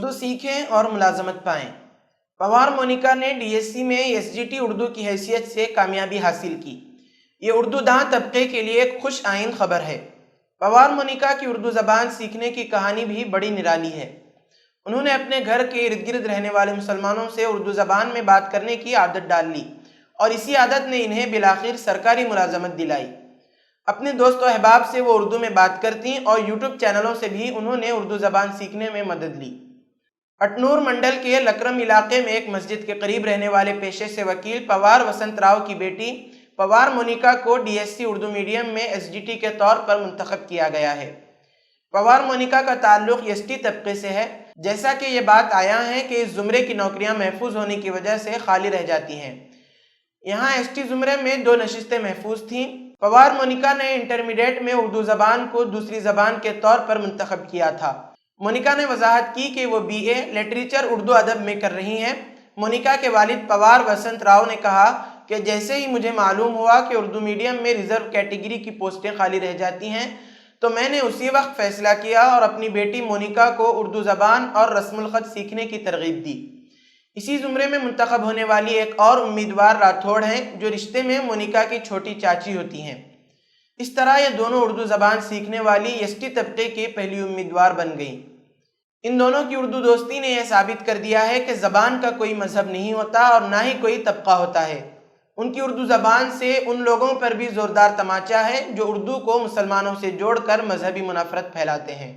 اردو سیکھیں اور ملازمت پائیں۔ پوار مونیکا نے DSC میں SGT اردو کی حیثیت سے کامیابی حاصل کی۔ یہ اردو داں طبقے کے لیے ایک خوش آئند خبر ہے۔ پوار مونیکا کی اردو زبان سیکھنے کی کہانی بھی بڑی نرالی ہے۔ انہوں نے اپنے گھر کے ارد گرد رہنے والے مسلمانوں سے اردو زبان میں بات کرنے کی عادت ڈال لی اور اسی عادت نے انہیں بالآخر سرکاری ملازمت دلائی۔ اپنے دوست و احباب سے وہ اردو میں بات کرتی اور YouTube چینلوں سے بھی انہوں نے اردو زبان سیکھنے میں مدد لی۔ اٹنور منڈل کے لکرم علاقے میں ایک مسجد کے قریب رہنے والے پیشے سے وکیل پوار وسنت راؤ کی بیٹی پوار مونیکا کو DSC اردو میڈیم میں SGT کے طور پر منتخب کیا گیا ہے۔ پوار مونیکا کا تعلق ST طبقے سے ہے، جیسا کہ یہ بات آیا ہے کہ اس زمرے کی نوکریاں محفوظ ہونے کی وجہ سے خالی رہ جاتی ہیں۔ یہاں ST زمرے میں 2 نشستیں محفوظ تھیں۔ پوار مونیکا نے انٹرمیڈیٹ میں اردو زبان کو دوسری زبان کے طور پر منتخب کیا تھا۔ مونیکا نے وضاحت کی کہ وہ BA لٹریچر اردو ادب میں کر رہی ہیں۔ مونیکا کے والد پوار وسنت راؤ نے کہا کہ جیسے ہی مجھے معلوم ہوا کہ اردو میڈیم میں ریزرو کیٹیگری کی پوسٹیں خالی رہ جاتی ہیں تو میں نے اسی وقت فیصلہ کیا اور اپنی بیٹی مونیکا کو اردو زبان اور رسم الخط سیکھنے کی ترغیب دی۔ اسی زمرے میں منتخب ہونے والی ایک اور امیدوار راٹھوڑ ہیں جو رشتے میں مونیکا کی چھوٹی چاچی ہوتی ہیں۔ اس طرح یہ دونوں اردو زبان سیکھنے والی ST طبقے کی پہلی امیدوار بن گئیں۔ ان دونوں کی اردو دوستی نے یہ ثابت کر دیا ہے کہ زبان کا کوئی مذہب نہیں ہوتا اور نہ ہی کوئی طبقہ ہوتا ہے۔ ان کی اردو زبان سے ان لوگوں پر بھی زوردار تماچا ہے جو اردو کو مسلمانوں سے جوڑ کر مذہبی منافرت پھیلاتے ہیں۔